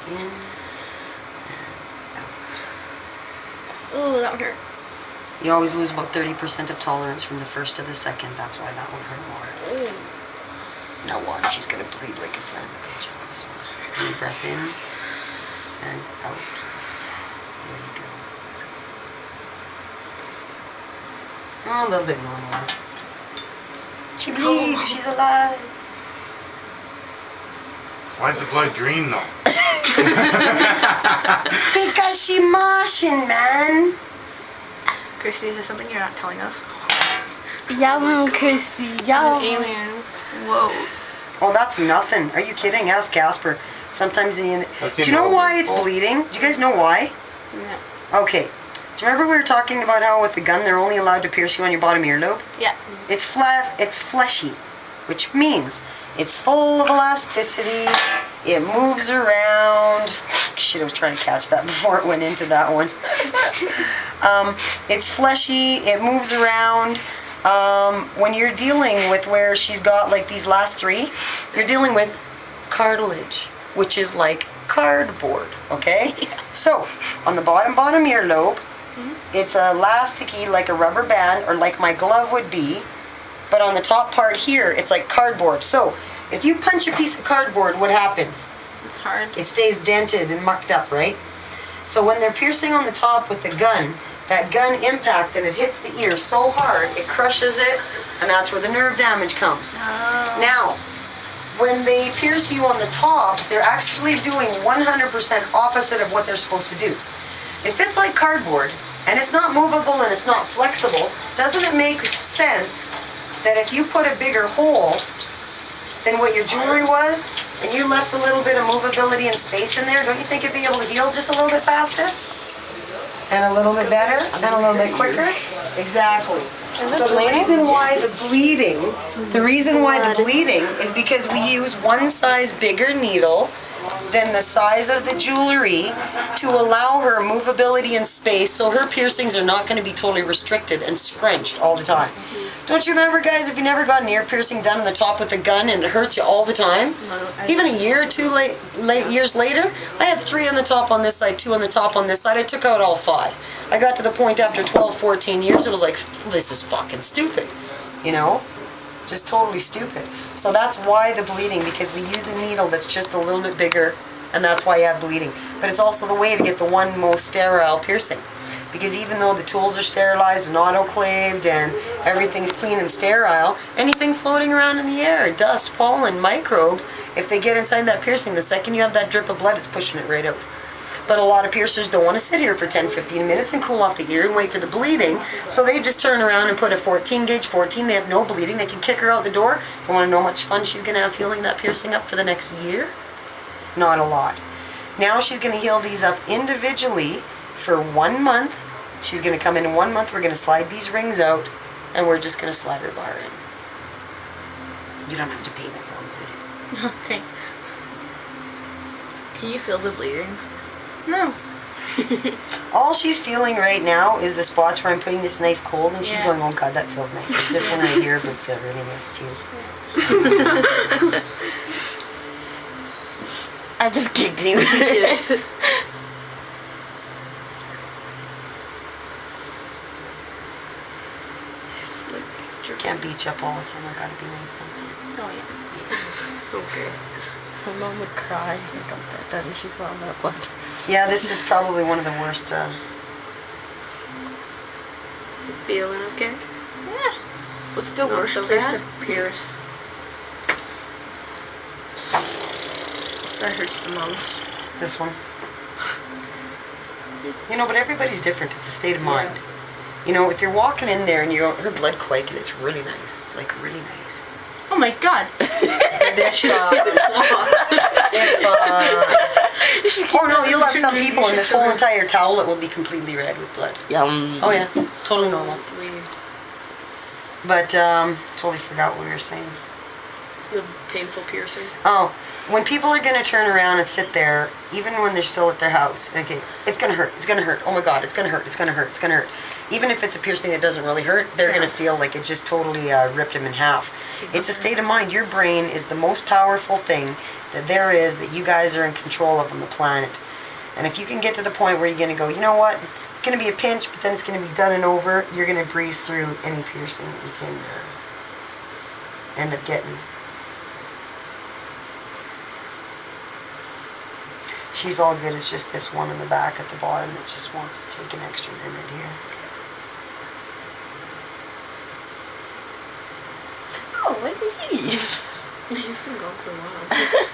In and out. Ooh, that one hurt. You always lose about 30% of tolerance from the first to the second. That's why that one hurt more. Ooh. Now watch, she's gonna bleed like a son of a bitch on this one. Deep breath in and out. There you go. Oh, a little bit normal. She bleeds, she's alive. Why is the blood green though? Because she moshing, man. Christy, is there something you're not telling us? Yeah, Kirsty. Yeah. Alien. Whoa. Oh, that's nothing. Are you kidding? Ask Casper. Sometimes do you seen know those why it's before. bleeding? Do you guys know why? No. Okay. Do you remember we were talking about how with the gun they're only allowed to pierce you on your bottom earlobe? Yeah. It's fleshy, which means it's full of elasticity. It moves around. Shit, I was trying to catch that before it went into that one. It's fleshy. It moves around. When you're dealing with where she's got like these last three, you're dealing with cartilage, which is like cardboard, okay? Yeah. So, on the bottom earlobe, it's elasticy like a rubber band or like my glove would be, but on the top part here, it's like cardboard. So, if you punch a piece of cardboard, what happens? It's hard. It stays dented and mucked up, right? So when they're piercing on the top with the gun, that gun impacts and it hits the ear so hard, it crushes it, and that's where the nerve damage comes. Oh. Now, when they pierce you on the top, they're actually doing 100% opposite of what they're supposed to do. If it's like cardboard, and it's not movable and it's not flexible, doesn't it make sense that if you put a bigger hole than what your jewelry was, and you left a little bit of movability and space in there, don't you think it'd be able to heal just a little bit faster? And a little bit better? And a little bit quicker? Exactly. So the reason why the bleeding is because we use one size bigger needle than the size of the jewelry to allow her movability and space so her piercings are not going to be totally restricted and scrunched all the time. Don't you remember, guys, if you never got an ear piercing done on the top with a gun and it hurts you all the time? Even a year or two years later, I had 3 on the top on this side, 2 on the top on this side. I took out all 5. I got to the point after 12, 14 years, it was like, this is fucking stupid, you know? Just totally stupid. So that's why the bleeding, because we use a needle that's just a little bit bigger, and that's why you have bleeding. But it's also the way to get the one most sterile piercing. Because even though the tools are sterilized and autoclaved and everything's clean and sterile, anything floating around in the air, dust, pollen, microbes, if they get inside that piercing, the second you have that drip of blood, it's pushing it right out. But a lot of piercers don't want to sit here for 10, 15 minutes and cool off the ear and wait for the bleeding. So they just turn around and put a 14 gauge 14. They have no bleeding. They can kick her out the door. You want to know how much fun she's going to have healing that piercing up for the next year? Not a lot. Now she's going to heal these up individually for 1 month. She's going to come in 1 month. We're going to slide these rings out and we're just going to slide her bar in. You don't have to pay, that's all included. Okay. Can you feel the bleeding? No. All she's feeling right now is the spots where I'm putting this nice cold, and she's going, oh God, that feels nice. Like this one right here would feel really nice too. I just kicked you. Can't beat you up all the time. I gotta be nice sometimes. Oh yeah. Okay. My mom would cry if I got that done. She saw that blood. Yeah, this is probably one of the worst. Feeling okay? Yeah. What's the Not worst so place bad. to pierce? That hurts the most. This one. You know, but everybody's different. It's a state of mind. You know, if you're walking in there and you her blood quaking, it's really nice. Like, really nice. Oh my God. Oh no, you'll have some people in this whole entire towel that will be completely red with blood. Yum. Oh yeah, totally normal. But, totally forgot what we were saying. The painful piercing. Oh, when people are gonna turn around and sit there, even when they're still at their house, okay, it's gonna hurt, oh my God, it's gonna hurt, even if it's a piercing that doesn't really hurt, they're Yeah. gonna feel like it just totally ripped them in half. It's a state of mind. Your brain is the most powerful thing that there is that you guys are in control of on the planet. And if you can get to the point where you're gonna go, you know what, it's gonna be a pinch, but then it's gonna be done and over, you're gonna breeze through any piercing that you can end up getting. She's all good as just this one in the back at the bottom that just wants to take an extra minute here. Oh, when did he leave? He's been gone for a while.